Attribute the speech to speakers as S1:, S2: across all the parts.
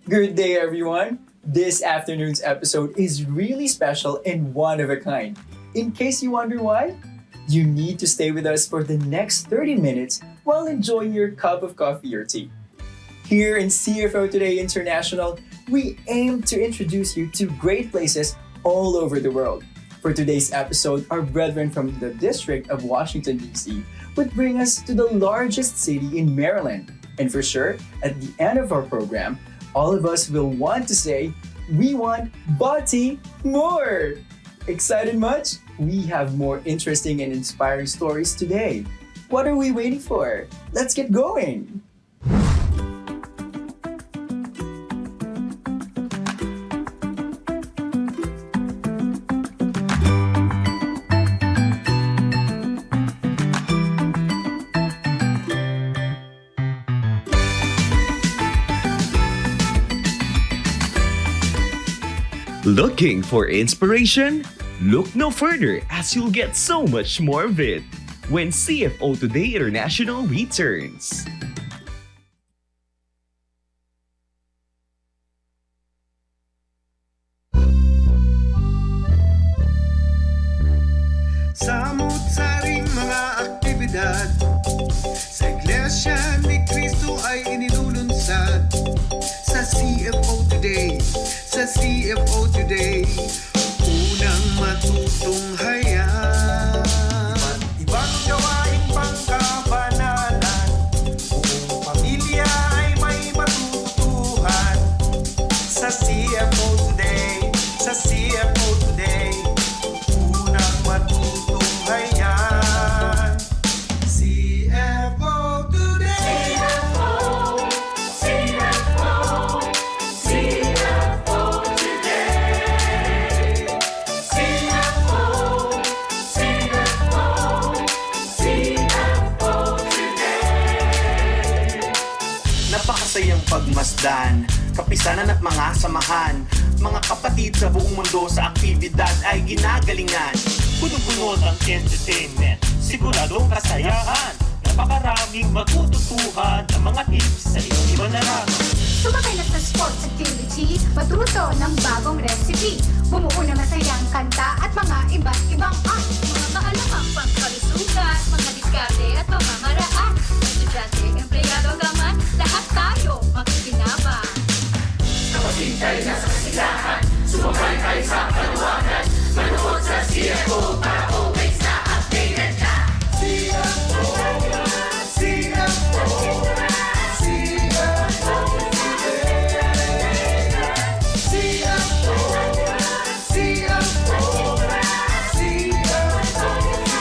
S1: Good day, everyone. This afternoon's episode is really special and one of a kind. In case you wonder why, you need to stay with us for the next 30 minutes while enjoying your cup of coffee or tea. Here in CFO Today International, we aim to introduce you to great places all over the world. For today's episode, our brethren from the District of Washington, D.C. would bring us to the largest city in Maryland. And for sure, at the end of our program, all of us will want to say, we want Balti-more! Excited much? We have more interesting and inspiring stories today. What are we waiting for? Let's get going!
S2: Looking for inspiration? Look no further as you'll get so much more of it when CFO Today International returns.
S3: Samut-saring mga aktibidad sa Iglesia ni Cristo ay inilulunsad sa CFO Today, sa CFO Today, unang matutunghayan. Ibang gawaing pangkabanalan, buong pamilya ay may matutuhan sa CFO Today, sa CFO Today, unang matutunghayan. CFO Today. Napakasayang pagmasdan, kapisanan at mga samahan, mga kapatid sa buong mundo sa aktibidad ay ginagalingan.
S4: Punong-puno ang entertainment, siguradong kasayahan. Napakaraming matututuhan ang mga tips sa iyong ibang larangan.
S5: Sumakay na sa sports activity, matuto ng bagong recipe, bumuo ng masayang kanta at mga iba't ibang art. Mga kaalamang pangkalusugan, mga diskarte at pamamaraan. Estudyante, empleyado gaman, lahat tayo makikinabang.
S6: Kapatid tayo na sa kasilahan, sumakay tayo sa kaluwagan, manood sa CFO para always na updated ka.
S3: CFO, CFO, CFO Today. CFO, CFO, CFO Today.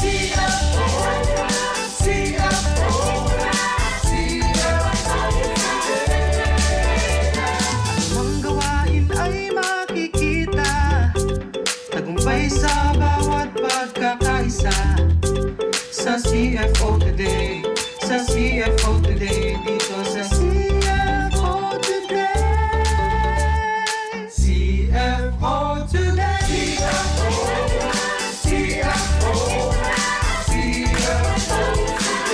S3: CFO, CFO, CFO Today. Ang gawain ay makikita, tagumpay sa bawat pagkakaisa. Sa CFO Today, sa CFO Today, dito sa CFO Today. CFO Today. CFO, CFO, CFO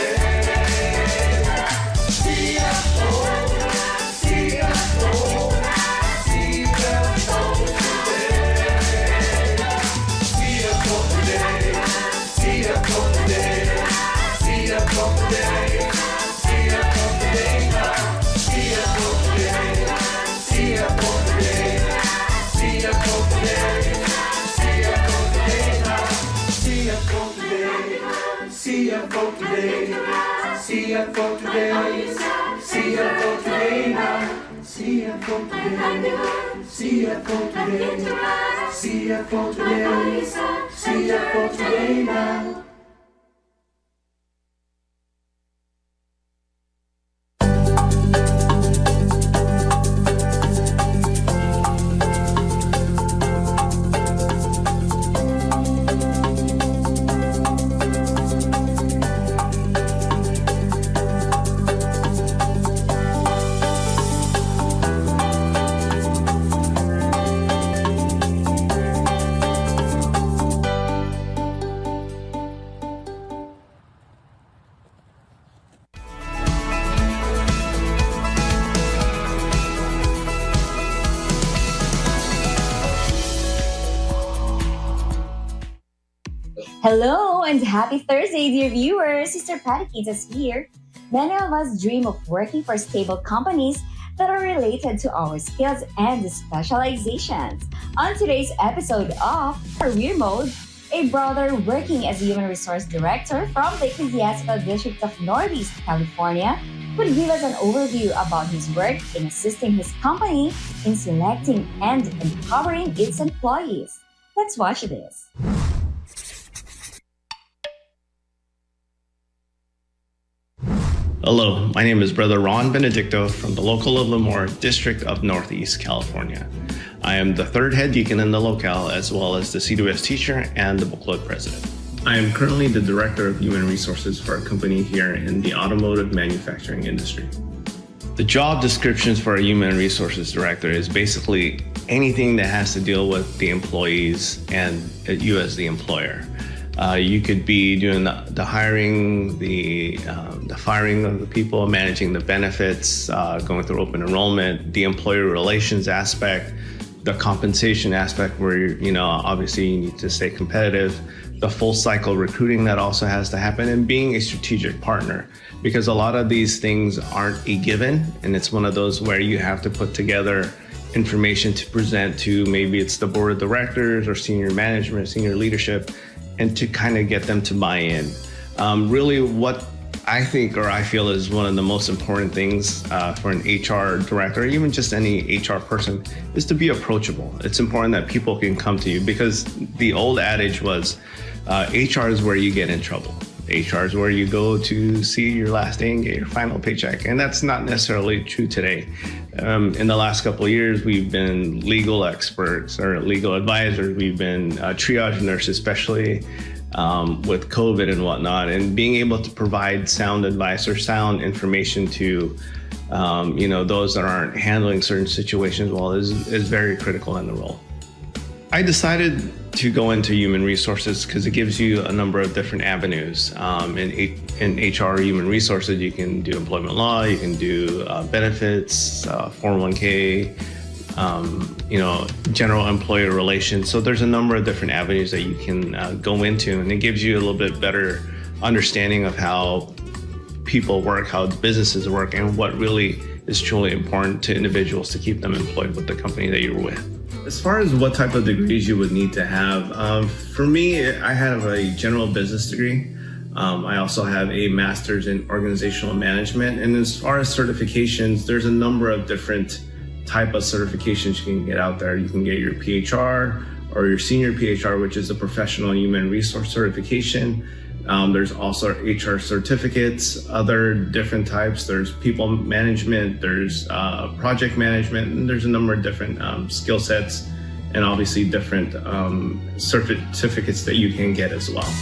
S3: Today. CFO, CFO, CFO Today. CFO Today, CFO Today, CFO Today, CFO Today now. CFO Today, CFO Today, CFO Today, CFO Today now. CFO Today, CFO Today, CFO Today, CFO Today now. CFO Today, CFO Today, CFO Today, CFO Today now.
S7: Hello and happy Thursday, dear viewers! Sister Patty is here. Many of us dream of working for stable companies that are related to our skills and specializations. On today's episode of Career Mode, a brother working as a human resource director from the Ecclesiastical District of Northeast California would give us an overview about his work in assisting his company in selecting and empowering its employees. Let's watch this.
S8: Hello, my name is Brother Ron Benedicto from the local Balti-more District of Northeast California. I am the third head deacon in the locale, as well as the CWS teacher and the book club president. I am currently the director of human resources for a company here in the automotive manufacturing industry. The job descriptions for a human resources director is basically anything that has to deal with the employees and you as the employer. You could be doing the hiring, the firing of the people, managing the benefits, going through open enrollment, the employer relations aspect, the compensation aspect where, obviously you need to stay competitive, the full cycle recruiting that also has to happen, and being a strategic partner. Because a lot of these things aren't a given, and it's one of those where you have to put together information to present to, maybe it's the board of directors or senior management, senior leadership, and to kind of get them to buy in. Really what I think, or I feel, is one of the most important things for an HR director, or even just any HR person, is to be approachable. It's important that people can come to you, because the old adage was HR is where you get in trouble. HR is where you go to see your last day and get your final paycheck. And that's not necessarily true today. In the last couple of years, we've been legal experts or legal advisors. We've been triage nurses, especially with COVID and whatnot. And being able to provide sound advice or sound information to those that aren't handling certain situations well is very critical in the role. I decided to go into human resources because it gives you a number of different avenues. In HR human resources, you can do employment law, you can do benefits, 401k, general employer relations. So there's a number of different avenues that you can go into, and it gives you a little bit better understanding of how people work, how businesses work, and what really is truly important to individuals to keep them employed with the company that you're with. As far as what type of degrees you would need to have, for me, I have a general business degree. I also have a master's in organizational management. And as far as certifications, there's a number of different type of certifications you can get out there. You can get your PHR or your senior PHR, which is a professional human resource certification. There's also HR certificates, other different types. There's people management, there's project management, and there's a number of different skill sets, and obviously different certificates that you can get as well.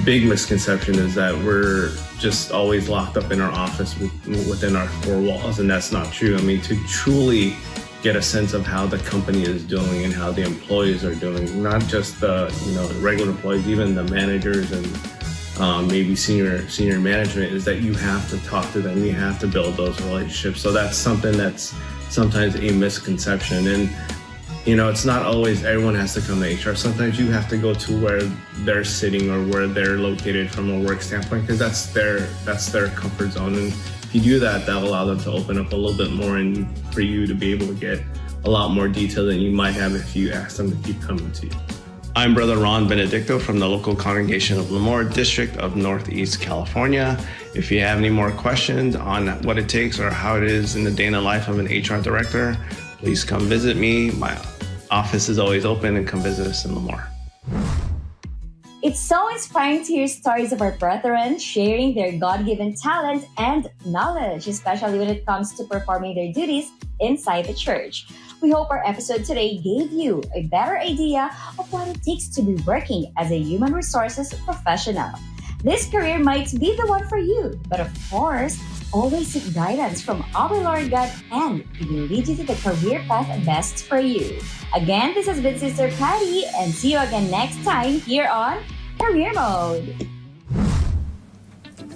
S8: Big misconception is that we're just always locked up in our office within our four walls, and that's not true. I mean, to truly get a sense of how the company is doing and how the employees are doing, not just the regular employees, even the managers and maybe senior management, is that you have to talk to them, you have to build those relationships. So that's something that's sometimes a misconception. And it's not always everyone has to come to HR. Sometimes you have to go to where they're sitting or where they're located from a work standpoint, because that's their comfort zone. And if you do that, that'll allow them to open up a little bit more and for you to be able to get a lot more detail than you might have if you ask them to keep coming to you. I'm Brother Ron Benedicto from the local congregation of Balti-more District of Northeast California. If you have any more questions on what it takes or how it is in the day in the life of an HR director, please come visit me. My office is always open, and come visit us in Balti-more.
S7: It's so inspiring to hear stories of our brethren sharing their God-given talent and knowledge, especially when it comes to performing their duties inside the church. We hope our episode today gave you a better idea of what it takes to be working as a human resources professional. This career might be the one for you, but of course, always seek guidance from our Lord God, and He will lead you to the career path best for you. Again, this has been Sister Patty, and see you again next time here on Career Mode.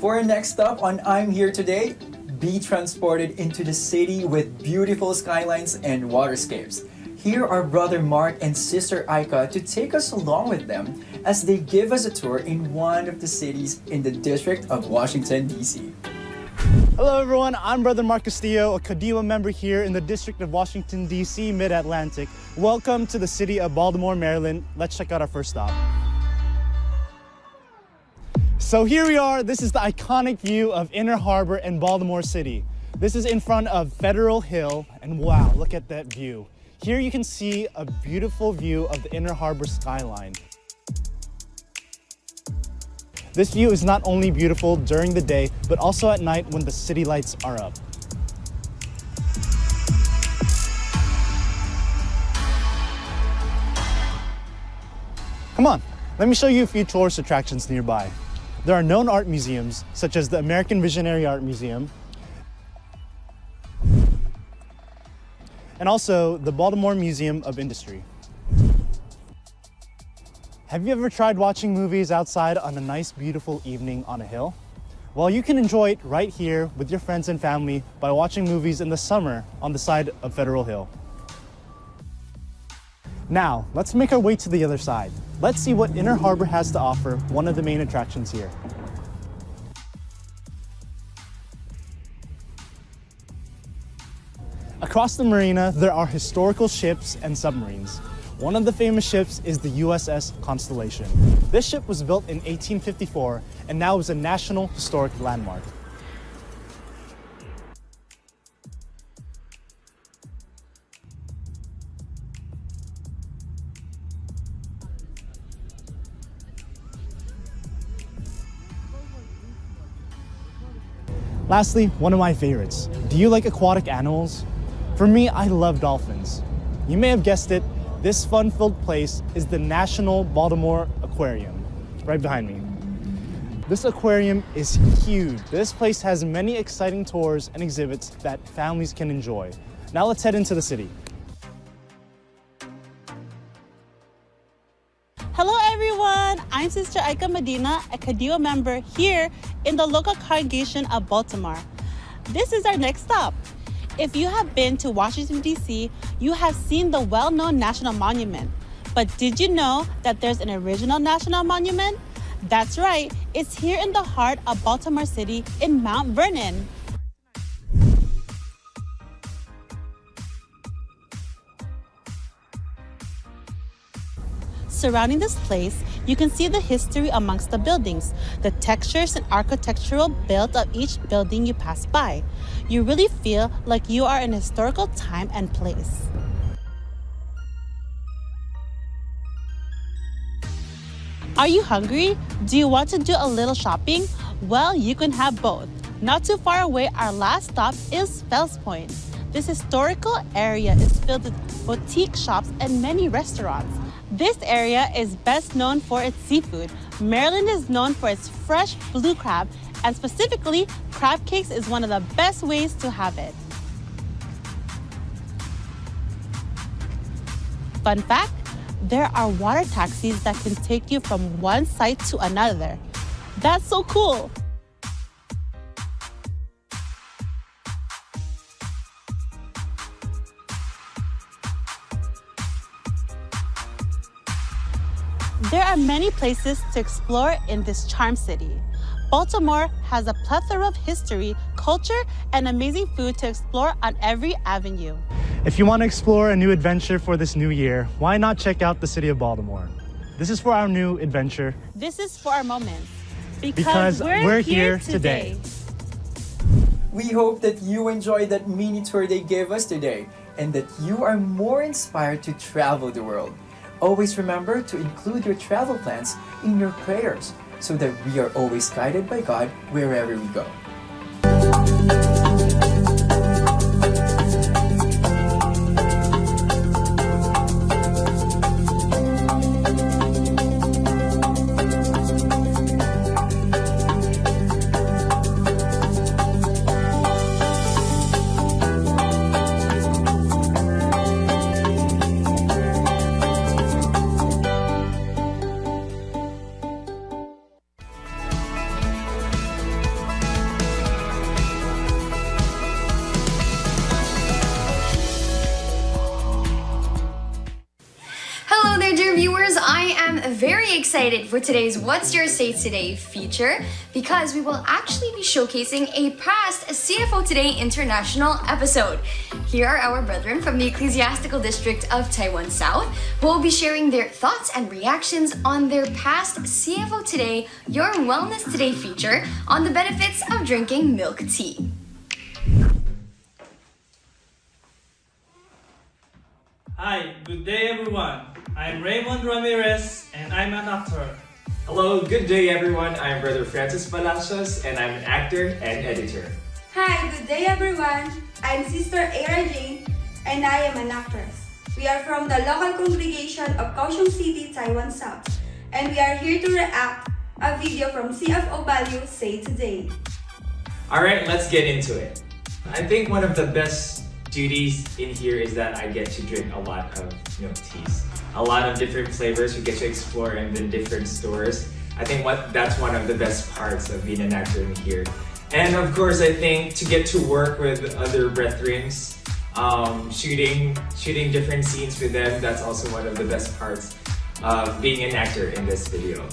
S1: For our next stop on I'm Here Today, be transported into the city with beautiful skylines and waterscapes. Here are Brother Mark and Sister Aika to take us along with them as they give us a tour in one of the cities in the District of Washington, D.C.
S9: Hello everyone, I'm Brother Mark Castillo, a Kadiwa member here in the District of Washington, D.C., Mid-Atlantic. Welcome to the city of Baltimore, Maryland. Let's check out our first stop. So here we are. This is the iconic view of Inner Harbor and Baltimore City. This is in front of Federal Hill, and wow, look at that view. Here you can see a beautiful view of the Inner Harbor skyline. This view is not only beautiful during the day, but also at night when the city lights are up. Come on, let me show you a few tourist attractions nearby. There are known art museums, such as the American Visionary Art Museum, and also the Baltimore Museum of Industry. Have you ever tried watching movies outside on a nice, beautiful evening on a hill? Well, you can enjoy it right here with your friends and family by watching movies in the summer on the side of Federal Hill. Now, let's make our way to the other side. Let's see what Inner Harbor has to offer, one of the main attractions here. Across the marina, there are historical ships and submarines. One of the famous ships is the USS Constellation. This ship was built in 1854 and now is a National Historic Landmark. Lastly, one of my favorites. Do you like aquatic animals? For me, I love dolphins. You may have guessed it, this fun-filled place is the National Balti-more Aquarium, right behind me. This aquarium is huge. This place has many exciting tours and exhibits that families can enjoy. Now let's head into the city.
S10: Hello everyone, I'm Sister Aika Medina, a Kadiwa member here in the local congregation of Baltimore. This is our next stop. If you have been to Washington, D.C., you have seen the well-known National Monument. But did you know that there's an original National Monument? That's right, it's here in the heart of Baltimore City in Mount Vernon. Surrounding this place, you can see the history amongst the buildings, the textures and architectural build of each building you pass by. You really feel like you are in a historical time and place. Are you hungry? Do you want to do a little shopping? Well, you can have both. Not too far away, our last stop is Fells Point. This historical area is filled with boutique shops and many restaurants. This area is best known for its seafood. Maryland is known for its fresh blue crab, and specifically, crab cakes is one of the best ways to have it. Fun fact, there are water taxis that can take you from one site to another. That's so cool! There are many places to explore in this charm city. Baltimore has a plethora of history, culture, and amazing food to explore on every avenue.
S9: If you want to explore a new adventure for this new year, why not check out the city of Baltimore? This is for our new adventure.
S10: This is for our moment.
S9: Because we're here today.
S1: We hope that you enjoyed that mini tour they gave us today and that you are more inspired to travel the world. Always remember to include your travel plans in your prayers so that we are always guided by God wherever we go.
S11: there, dear viewers. I am very excited for today's What's Your Say Today feature because we will actually be showcasing a past CFO Today International episode. Here are our brethren from the Ecclesiastical District of Taiwan South who will be sharing their thoughts and reactions on their past CFO Today Your Wellness Today feature on the benefits of drinking milk tea.
S12: Hi, good day everyone. I'm Raymond Ramirez and I'm an actor.
S13: Hello, good day everyone. I'm Brother Francis Palacios and I'm an actor and editor.
S14: Hi, good day everyone. I'm Sister Era Jane and I am an actress. We are from the local congregation of Kaohsiung City, Taiwan South, and we are here to react a video from CFO Value Say Today.
S13: Alright, let's get into it. I think one of the best duties in here is that I get to drink a lot of milk teas. A lot of different flavors we get to explore in the different stores. I think that's one of the best parts of being an actor in here. And of course, I think to get to work with other brethrens, shooting different scenes with them, that's also one of the best parts of being an actor in this video.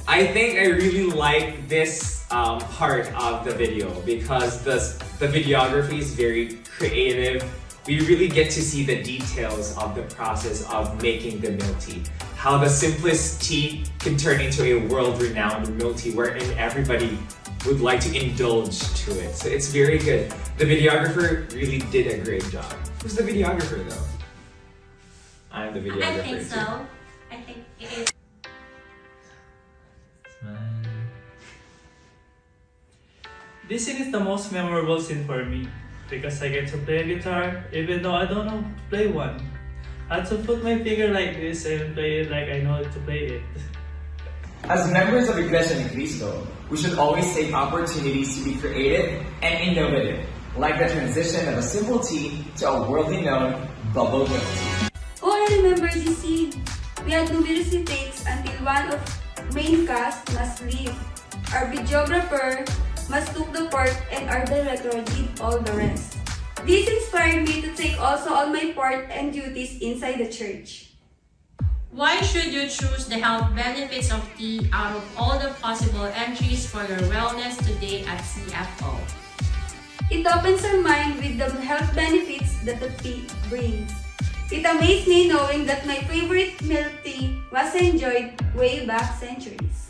S13: I think I really like this part of the video because the videography is very creative. We really get to see the details of the process of making the milk tea. How the simplest tea can turn into a world-renowned milk tea wherein everybody would like to indulge to it. So it's very good. The videographer really did a great job. Who's the videographer though? I'm the videographer.
S15: I think so. I think it is.
S12: This scene is the most memorable scene for me because I get to play a guitar even though I don't know to play one. I had to put my finger like this and play it like I know to play it.
S16: As members of Iglesia ni Cristo, we should always take opportunities to be creative and innovative, like the transition of a simple tea to a worldly known bubble milk tea.
S14: Oh, I remember this scene. We had numerous takes until one of main cast must leave. Our videographer must took the part and our director did all the rest. This inspired me to take also all my part and duties inside the church.
S15: Why should you choose the health benefits of tea out of all the possible entries for your wellness today at CFO?
S14: It opens our mind with the health benefits that the tea brings. It amazed me knowing that my favorite milk tea was enjoyed way back centuries.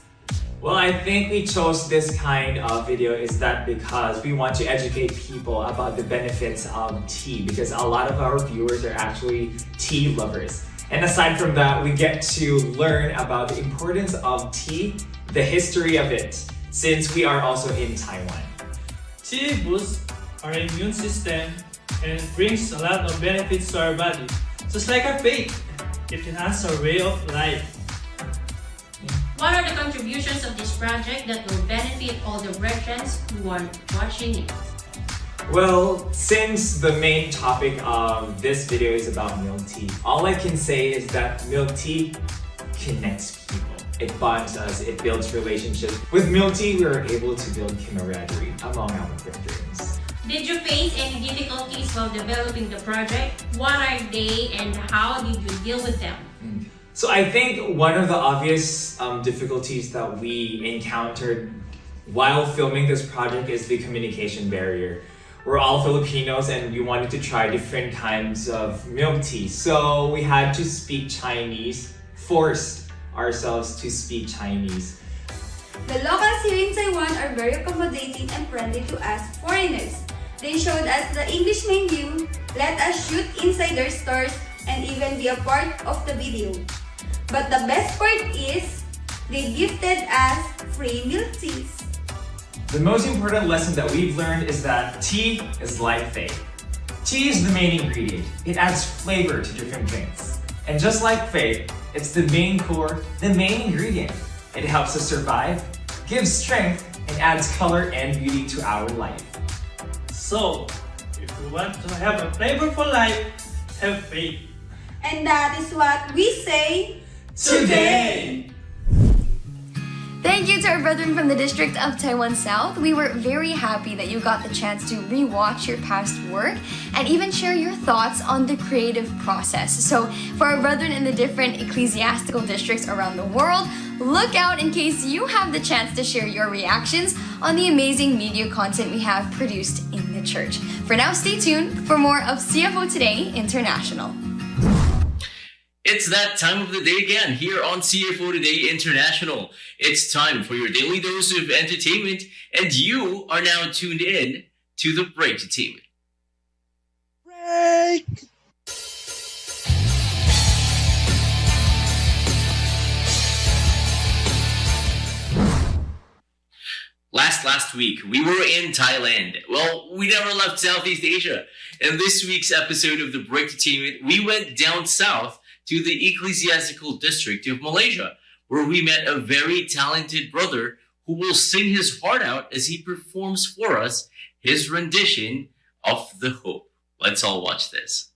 S13: Well, I think we chose this kind of video is that because we want to educate people about the benefits of tea because a lot of our viewers are actually tea lovers. And aside from that, we get to learn about the importance of tea, the history of it, since we are also in Taiwan.
S12: Tea boosts our immune system and brings a lot of benefits to our body. Just like our faith, it enhances our way of life.
S15: What are the contributions of this project that will benefit all the brethren who are watching it?
S13: Well, since the main topic of this video is about milk tea, all I can say is that milk tea connects people. It bonds us, it builds relationships. With milk tea, we are able to build camaraderie among our brethren.
S15: Did you face any difficulties while developing the project? What are they and how did you deal with them?
S13: So I think one of the obvious difficulties that we encountered while filming this project is the communication barrier. We're all Filipinos and we wanted to try different kinds of milk tea. So we had to speak Chinese, forced ourselves to speak Chinese.
S14: The locals here in Taiwan are very accommodating and friendly to us foreigners. They showed us the English menu, let us shoot inside their stores, and even be a part of the video. But the best part is, they gifted us free milk teas.
S13: The most important lesson that we've learned is that tea is like faith. Tea is the main ingredient. It adds flavor to different drinks. And just like faith, it's the main core, the main ingredient. It helps us survive, gives strength, and adds color and beauty to our life.
S12: So, if you want to have a flavorful life, have faith.
S14: And that is what we say
S13: today!
S11: Thank you to our brethren from the District of Taiwan South. We were very happy that you got the chance to rewatch your past work and even share your thoughts on the creative process. So for our brethren in the different ecclesiastical districts around the world, look out in case you have the chance to share your reactions on the amazing media content we have produced in the church. For now, stay tuned for more of CFO Today International.
S17: It's that time of the day again here on CFO Today International. It's time for your daily dose of entertainment, and you are now tuned in to the Break-tainment.
S6: Break!
S17: Last week, we were in Thailand. Well, we never left Southeast Asia. In this week's episode of the Break-tainment, we went down south to the ecclesiastical district of Malaysia, where we met a very talented brother who will sing his heart out as he performs for us his rendition of The Hope. Let's all watch this.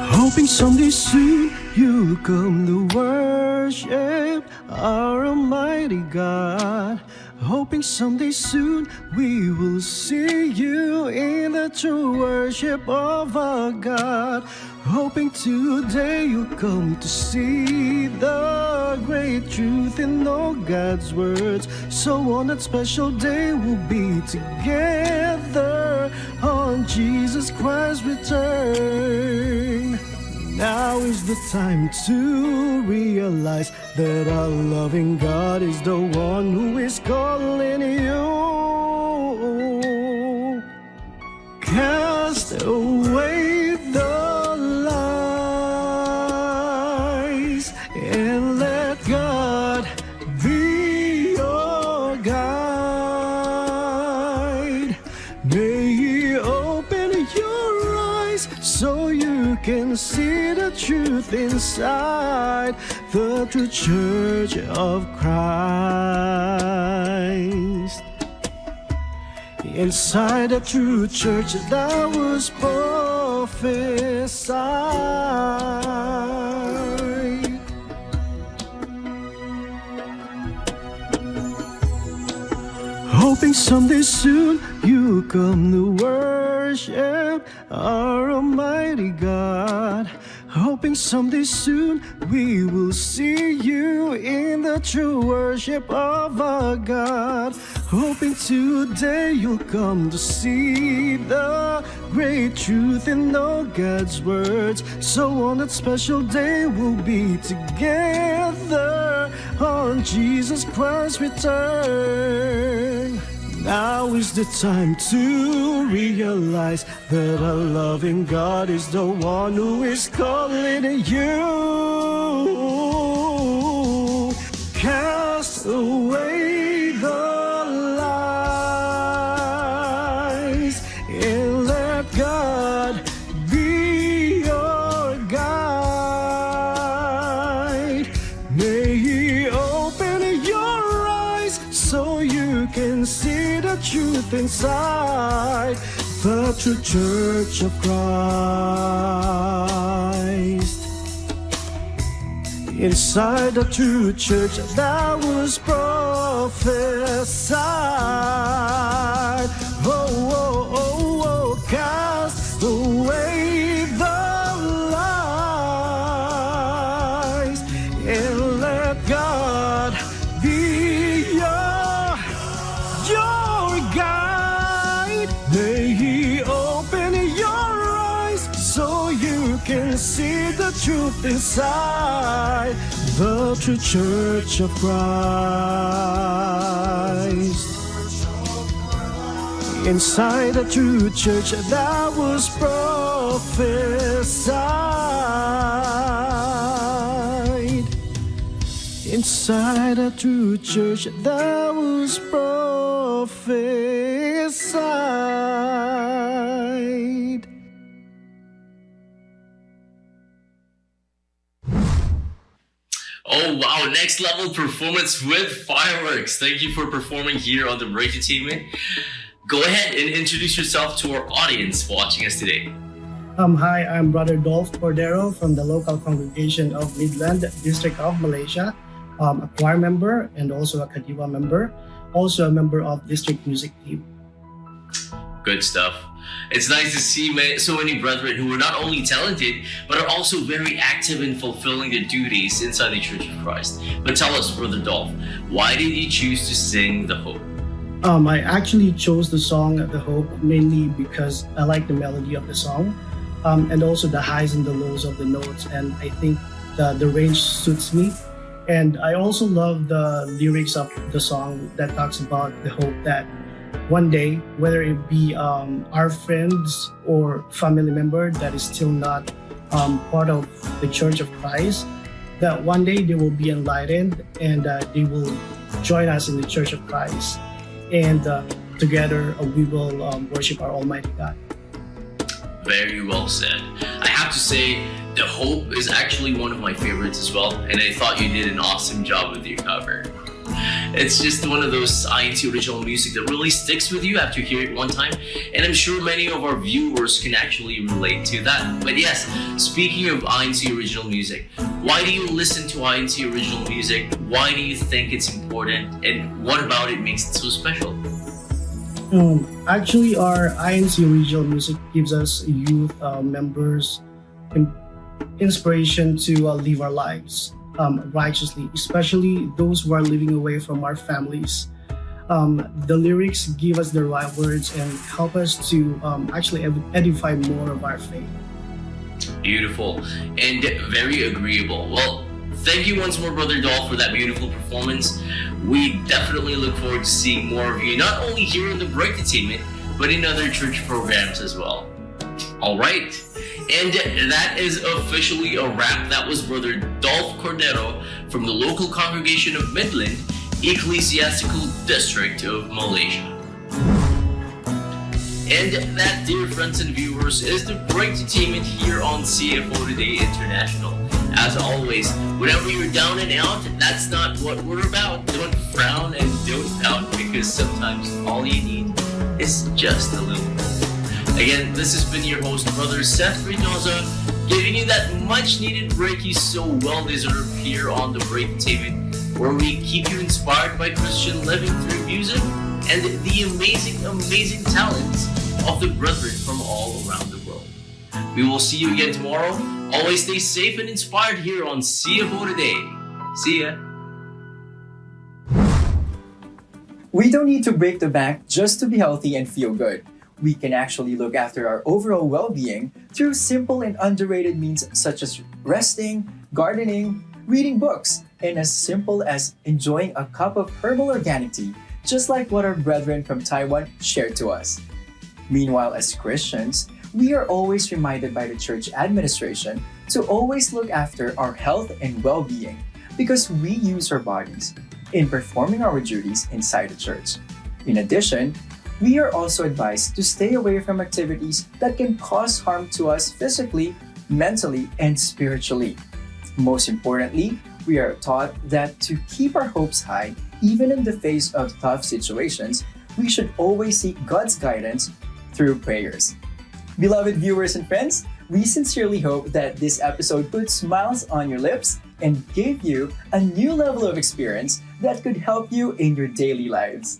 S18: Hoping someday soon you'll come to worship our Almighty God. Hoping someday soon we will see you in the true worship of our God. Hoping today you'll come to see the great truth in all God's words. So on that special day we'll be together on Jesus Christ's return. Now is the time to realize that our loving God is the one who is calling you. Cast away the lies and let God be your guide. May He open your eyes so you can see the truth inside the true church of Christ. Inside the true church that was prophesied. Hoping someday soon you come to worship our Almighty God. Hoping someday soon we will see you in the true worship of our God. Hoping today you'll come to see the great truth in all God's words. So on that special day we'll be together on Jesus Christ's return. Now is the time to realize that our loving God is the one who is calling you. Cast away the lies and let God be your guide. May He open your eyes so you can see the truth inside the true church of Christ. Inside the true church that was prophesied. Oh, oh, oh, oh, cast away the lies and let God be your guide. May He open your eyes so you can see the truth inside the true church of Christ. Inside the true church that was prophesied. Inside a true church that was prophesied.
S17: Oh wow, next level performance with fireworks. Thank you for performing here on the Break Entertainment. Go ahead and introduce yourself to our audience watching us today.
S19: Hi, I'm Brother Dolph Cordero from the local congregation of Midland, District of Malaysia. A choir member and also a Kadiwa member, also a member of District Music Team.
S17: Good stuff. It's nice to see so many brethren who are not only talented, but are also very active in fulfilling their duties inside the Church of Christ. But tell us, Brother Dolph, why did you choose to sing The Hope?
S19: I actually chose the song The Hope mainly because I like the melody of the song and also the highs and the lows of the notes. And I think the range suits me. And I also love the lyrics of the song that talks about the hope that one day, whether it be our friends or family member that is still not part of the Church of Christ, that one day they will be enlightened and they will join us in the Church of Christ. And together we will worship our Almighty God.
S17: Very well said. I have to say, The Hope is actually one of my favorites as well, and I thought you did an awesome job with your cover. It's just one of those INC original music that really sticks with you after you hear it one time, and I'm sure many of our viewers can actually relate to that. But yes, speaking of INC original music, why do you listen to INC original music? Why do you think it's important? And what about it makes it so special?
S19: Actually, our INC original music gives us youth members inspiration to live our lives righteously, especially those who are living away from our families. The lyrics give us the right words and help us to actually edify more of our faith.
S17: Beautiful and very agreeable. Well, thank you once more, Brother Dolph, for that beautiful performance. We definitely look forward to seeing more of you, not only here in the Break Entertainment, but in other church programs as well. All right. And that is officially a wrap. That was Brother Dolph Cordero from the local congregation of Midland, Ecclesiastical District of Malaysia. And that, dear friends and viewers, is the Break Entertainment here on CFO Today International. As always, whenever you're down and out, that's not what we're about. Don't frown and don't pout, because sometimes all you need is just a little. Again, this has been your host, Brother Seth Reynosa, giving you that much-needed break you so well-deserved here on the Break Entertainment, where we keep you inspired by Christian living through music and the amazing, amazing talents of the brethren from all around the world. We will see you again tomorrow. Always stay safe and inspired here on CFO Today. See ya.
S1: We don't need to break the bank just to be healthy and feel good. We can actually look after our overall well-being through simple and underrated means such as resting, gardening, reading books, and as simple as enjoying a cup of herbal organic tea, just like what our brethren from Taiwan shared to us. Meanwhile, as Christians, we are always reminded by the church administration to always look after our health and well-being because we use our bodies in performing our duties inside the church. In addition, we are also advised to stay away from activities that can cause harm to us physically, mentally, and spiritually. Most importantly, we are taught that to keep our hopes high, even in the face of tough situations, we should always seek God's guidance through prayers. Beloved viewers and friends, we sincerely hope that this episode put smiles on your lips and gave you a new level of experience that could help you in your daily lives.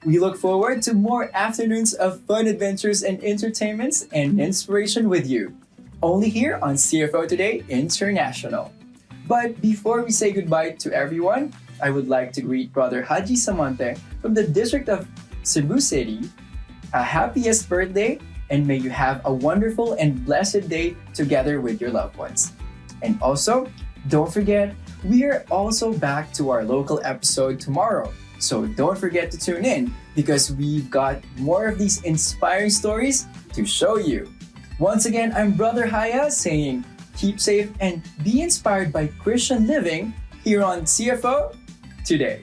S1: We look forward to more afternoons of fun adventures and entertainments and inspiration with you, only here on CFO Today International. But before we say goodbye to everyone, I would like to greet Brother Haji Samante from the District of Cebu City. A happiest birthday, and may you have a wonderful and blessed day together with your loved ones. And also, don't forget, we are also back to our local episode tomorrow. So don't forget to tune in because we've got more of these inspiring stories to show you. Once again, I'm Brother Haya saying keep safe and be inspired by Christian living here on CFO Today.